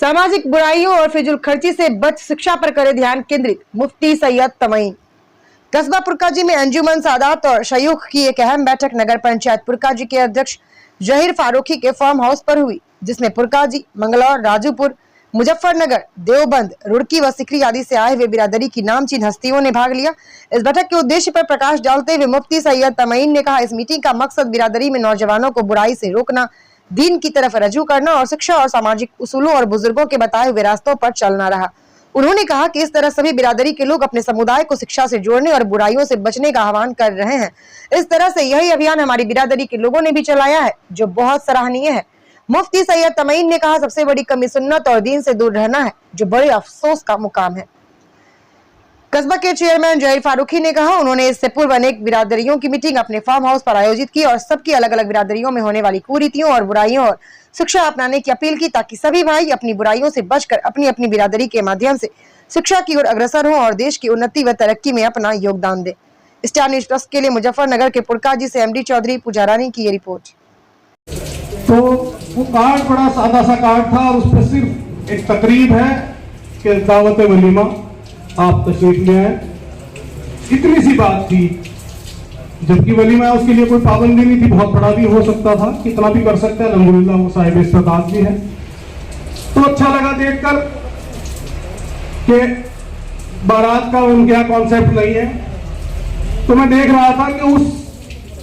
सामाजिक बुराइयों और फिजूल खर्ची से बच शिक्षा पर करे ध्यान केंद्रित मुफ्ती सैयद तमईन। कस्बा पुरकाजी में अंजुमन सादात और शयूख की एक अहम बैठक नगर पंचायत पुरकाजी के अध्यक्ष जहीर फारूकी के फार्म हाउस पर हुई, जिसमें पुरकाजी, मंगलौर, राजूपुर, मुजफ्फरनगर, देवबंद, रुड़की व सिकरी आदि से आए हुए बिरादरी की नामचीन हस्तियों ने भाग लिया। इस बैठक के उद्देश्य पर प्रकाश डालते हुए मुफ्ती सैयद तमईन ने कहा, इस मीटिंग का मकसद बिरादरी में नौजवानों को बुराई से रोकना, दीन की तरफ रजू करना और शिक्षा और सामाजिक उसूलों और बुजुर्गों के बताए हुए रास्तों पर चलना रहा। उन्होंने कहा कि इस तरह सभी बिरादरी के लोग अपने समुदाय को शिक्षा से जोड़ने और बुराइयों से बचने का आह्वान कर रहे हैं। इस तरह से यही अभियान हमारी बिरादरी के लोगों ने भी चलाया है, जो बहुत सराहनीय है। मुफ्ती सैयद तमईन ने कहा, सबसे बड़ी कमी सुन्नत और दीन से दूर रहना है, जो बड़े अफसोस का मुकाम है। कस्बा के चेयरमैन जहीर फारूकी ने कहा, उन्होंने इससे पूर्व अनेक बिरादरियों की मीटिंग अपने फार्म हाउस पर आयोजित की और सबकी अलग अलग बिरादरियों में होने वाली कुरीतियों और बुराइयों और शिक्षा अपनाने की अपील की, ताकि सभी भाई अपनी बुराइयों से बचकर अपनी अपनी बिरादरी के माध्यम से शिक्षा की ओर अग्रसर हों और देश की उन्नति व तरक्की में अपना योगदान दें। स्टार न्यूज प्लस के लिए मुजफ्फरनगर के पुरकाजी से एमडी चौधरी पुजारानी की ये रिपोर्ट। तो वो कार्ड बड़ा सादा सा कार्ड था और उस पर सिर्फ एक तकरीब है कि दावत वलीमा आप तशरीफ ले आए, इतनी सी बात थी। जबकि वलीमा उसके लिए कोई पाबंदी नहीं थी, बहुत बड़ा भी हो सकता था, कितना भी कर सकते हैं। अल्हम्दुलिल्लाह वो साहिब इस्तेताअत भी है। तो अच्छा लगा देखकर कि बारात का उनके यहाँ कॉन्सेप्ट नहीं है। तो मैं देख रहा था कि उस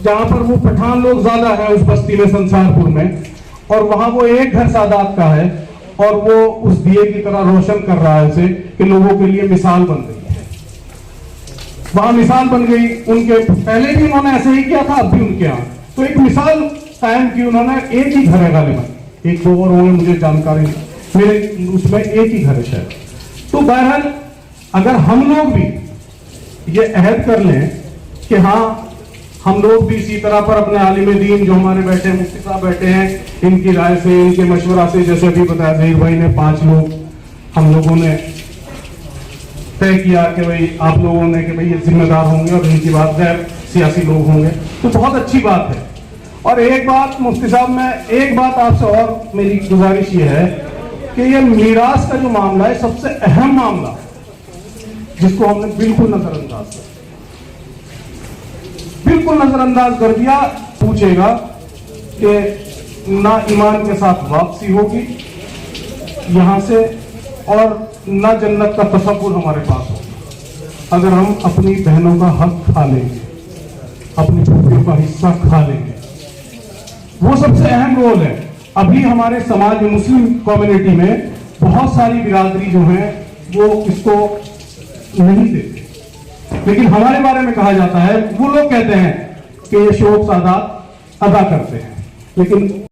जहां पर वो पठान लोग ज्यादा है उस बस्ती में, संसारपुर में, और वहां वो एक घर सादात का है और वो उस दिए की तरह रोशन कर रहा है उसे, कि लोगों के लिए मिसाल बन गई है। वहां मिसाल बन गई। उनके पहले भी उन्होंने ऐसे ही किया था, अब भी उनके यहाँ तो एक मिसाल कायम की उन्होंने। एक ही घर है गालिबन, एक दो और होंगे, मुझे जानकारी मेरे उसमें एक ही घर है शायद। तो बहरहाल अगर हम लोग भी ये अहद कर लें कि हाँ हम लोग भी इसी तरह पर अपने आलिम दीन जो हमारे बैठे हैं, मुफ्ती साहब बैठे हैं, इनकी राय से, इनके मशवरा से, जैसे अभी बताया जहीर भाई ने, 5 लोग हम लोगों ने तय किया कि भाई आप लोगों ने कि भाई ये जिम्मेदार होंगे और इनकी बात गैर सियासी लोग होंगे, तो बहुत अच्छी बात है। और एक बात मुफ्ती साहब, मैं एक बात आपसे और मेरी गुजारिश ये है कि ये मीरास का जो मामला है, सबसे अहम मामला जिसको हमने बिल्कुल नजरअंदाज कर दिया। पूछेगा कि ना ईमान के साथ वापसी होगी यहां से, और ना जन्नत का तसव्वुर हमारे पास होगा अगर हम अपनी बहनों का हक खा लेंगे, अपनी बेटियों का हिस्सा खा लेंगे। वो सबसे अहम रोल है। अभी हमारे समाज में, मुस्लिम कम्युनिटी में बहुत सारी बिरादरी जो है वो इसको नहीं देते, लेकिन हमारे बारे में कहा जाता है, वो लोग कहते हैं कि ये शोक सादात अदा करते हैं, लेकिन